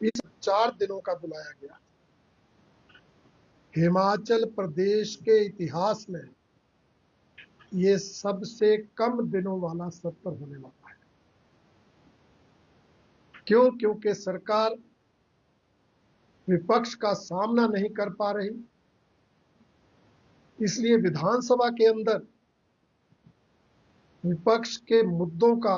इस 4 दिनों का बुलाया गया। हिमाचल प्रदेश के इतिहास में ये सबसे कम दिनों वाला सत्र होने वाला है। क्यों? क्योंकि सरकार विपक्ष का सामना नहीं कर पा रही, इसलिए विधानसभा के अंदर विपक्ष के मुद्दों का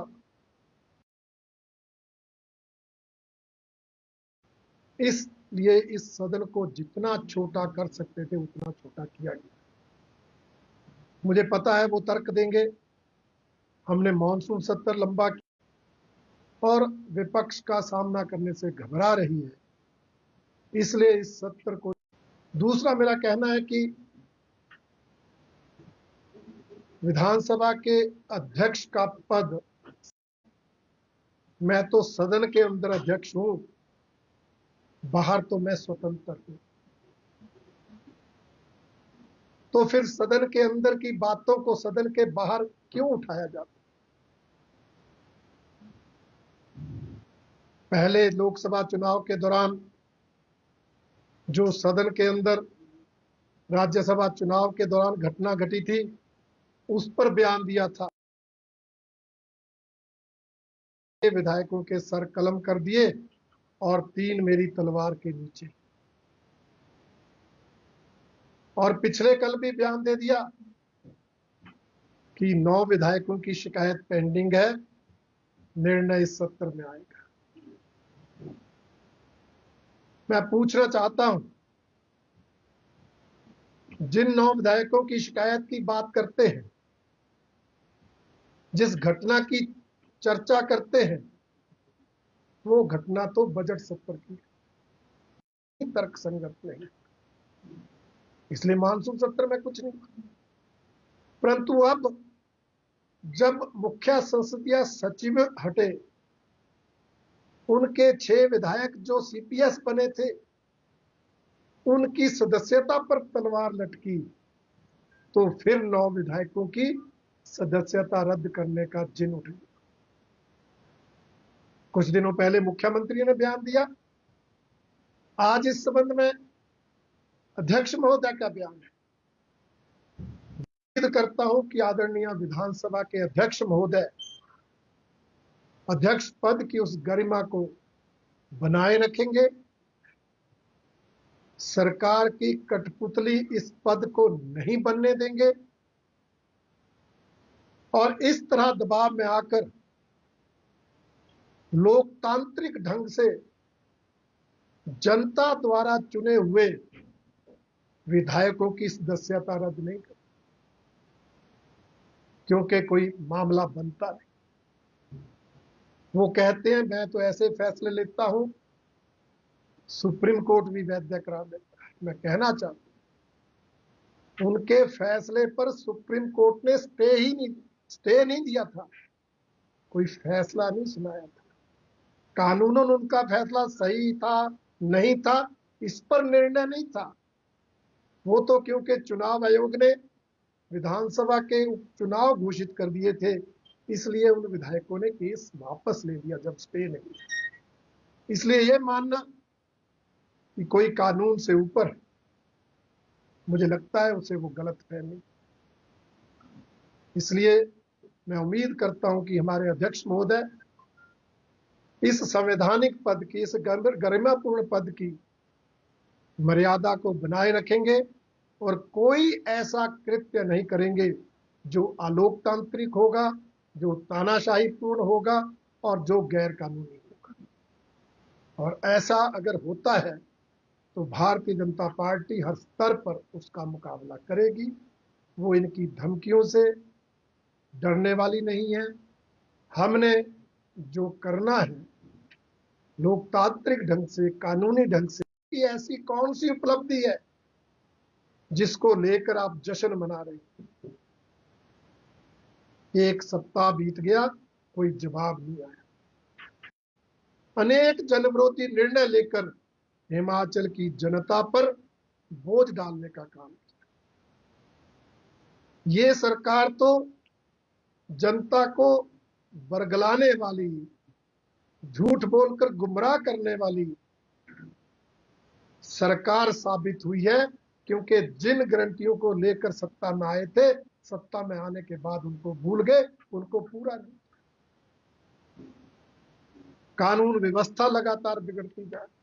इसलिए इस सदन को जितना छोटा कर सकते थे उतना छोटा किया गया। मुझे पता है वो तर्क देंगे हमने मॉनसून सत्र लंबा किया और विपक्ष का सामना करने से घबरा रही है, इसलिए इस सत्र को। दूसरा मेरा कहना है कि विधानसभा के अध्यक्ष का पद, मैं तो सदन के अंदर अध्यक्ष हूं, बाहर तो मैं स्वतंत्र हूं। तो फिर सदन के अंदर की बातों को सदन के बाहर क्यों उठाया जाता? पहले लोकसभा चुनाव के दौरान जो सदन के अंदर राज्यसभा चुनाव के दौरान घटना घटी थी, उस पर बयान दिया था। विधायकों के सर कलम कर दिए और 3 मेरी तलवार के नीचे। और पिछले कल भी बयान दे दिया कि 9 विधायकों की शिकायत पेंडिंग है, निर्णय इस सत्र में आएगा। मैं पूछना चाहता हूं, जिन 9 विधायकों की शिकायत की बात करते हैं, जिस घटना की चर्चा करते हैं, वो घटना तो बजट सत्र की तर्क संगत नहीं, इसलिए मानसून सत्र में कुछ नहीं। परंतु अब जब मुख्य संसदीय सचिव हटे, उनके 6 विधायक जो सीपीएस बने थे, उनकी सदस्यता पर तलवार लटकी, तो फिर 9 विधायकों की सदस्यता रद्द करने का जिन उठ गया। कुछ दिनों पहले मुख्यमंत्री ने बयान दिया, आज इस संबंध में अध्यक्ष महोदय का बयान है। उम्मीद करता हूं कि आदरणीय विधानसभा के अध्यक्ष महोदय अध्यक्ष पद की उस गरिमा को बनाए रखेंगे, सरकार की कठपुतली इस पद को नहीं बनने देंगे और इस तरह दबाव में आकर लोकतांत्रिक ढंग से जनता द्वारा चुने हुए विधायकों की सदस्यता रद्द नहीं कर, क्योंकि कोई मामला बनता नहीं। वो कहते हैं मैं तो ऐसे फैसले लेता हूं, सुप्रीम कोर्ट भी वैध करा देता है। मैं कहना चाहता हूं, उनके फैसले पर सुप्रीम कोर्ट ने स्टे नहीं दिया था, कोई फैसला नहीं सुनाया था। कानूनन उनका फैसला सही था नहीं था, इस पर निर्णय नहीं था। वो तो क्योंकि चुनाव आयोग ने विधानसभा के उपचुनाव घोषित कर दिए थे, इसलिए उन विधायकों ने केस वापस ले लिया जब स्टे नहीं। इसलिए यह मानना कि कोई कानून से ऊपर है, मुझे लगता है उसे वो गलत फहमी। इसलिए मैं उम्मीद करता हूं कि हमारे अध्यक्ष महोदय इस संवैधानिक पद की, इस गरिमापूर्ण पद की मर्यादा को बनाए रखेंगे और कोई ऐसा कृत्य नहीं करेंगे जो अलोकतांत्रिक होगा, जो तानाशाहीपूर्ण होगा और जो गैर कानूनी होगा। और ऐसा अगर होता है तो भारतीय जनता पार्टी हर स्तर पर उसका मुकाबला करेगी। वो इनकी धमकियों से डरने वाली नहीं है। हमने जो करना है लोकतांत्रिक ढंग से, कानूनी ढंग से, ऐसी कौन सी उपलब्धि है जिसको लेकर आप जश्न मना रहे हैं? 1 सप्ताह बीत गया, कोई जवाब नहीं आया। अनेक जनविरोधी निर्णय लेकर हिमाचल की जनता पर बोझ डालने का काम किया। ये सरकार तो जनता को बरगलाने वाली, झूठ बोलकर गुमराह करने वाली सरकार साबित हुई है, क्योंकि जिन गारंटियों को लेकर सत्ता में आए थे, सत्ता में आने के बाद उनको भूल गए, उनको पूरा नहीं। कानून व्यवस्था लगातार बिगड़ती जा रही।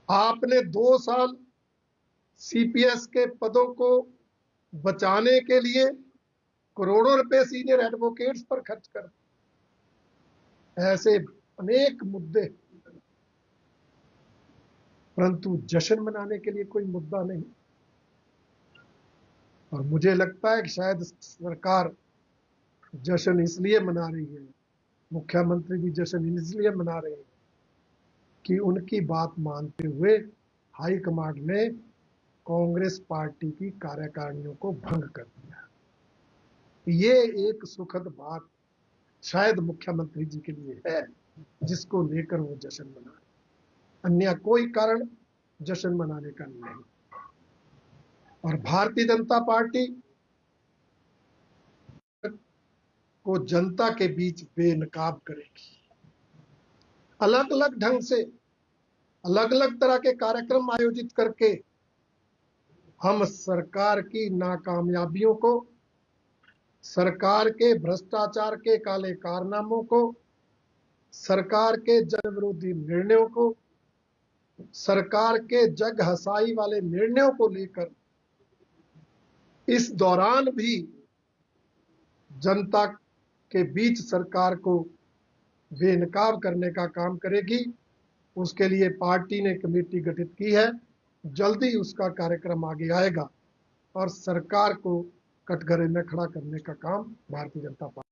आपने 2 साल सीपीएस के पदों को बचाने के लिए करोड़ों रुपए सीनियर एडवोकेट्स पर खर्च कर, ऐसे अनेक मुद्दे, परंतु जश्न मनाने के लिए कोई मुद्दा नहीं। और मुझे लगता है कि शायद सरकार जश्न इसलिए मना रही है, मुख्यमंत्री भी जश्न इसलिए मना रहे हैं कि उनकी बात मानते हुए हाईकमांड ने कांग्रेस पार्टी की कार्यकारिणियों को भंग कर दिया। ये एक सुखद बात शायद मुख्यमंत्री जी के लिए है, जिसको लेकर वो जश्न मना रहे, अन्य कोई कारण जश्न मनाने का नहीं। और भारतीय जनता पार्टी को जनता के बीच बेनकाब करेगी, अलग अलग ढंग से अलग अलग तरह के कार्यक्रम आयोजित करके हम सरकार की नाकामयाबियों को, सरकार के भ्रष्टाचार के काले कारनामों को, सरकार के जन विरोधी निर्णयों को, सरकार के जग हसाई वाले निर्णयों को लेकर इस दौरान भी जनता के बीच सरकार को बेनकाब करने का काम करेगी। उसके लिए पार्टी ने कमेटी गठित की है, जल्दी उसका कार्यक्रम आगे आएगा और सरकार को कटघरे में खड़ा करने का काम भारतीय जनता पार्टी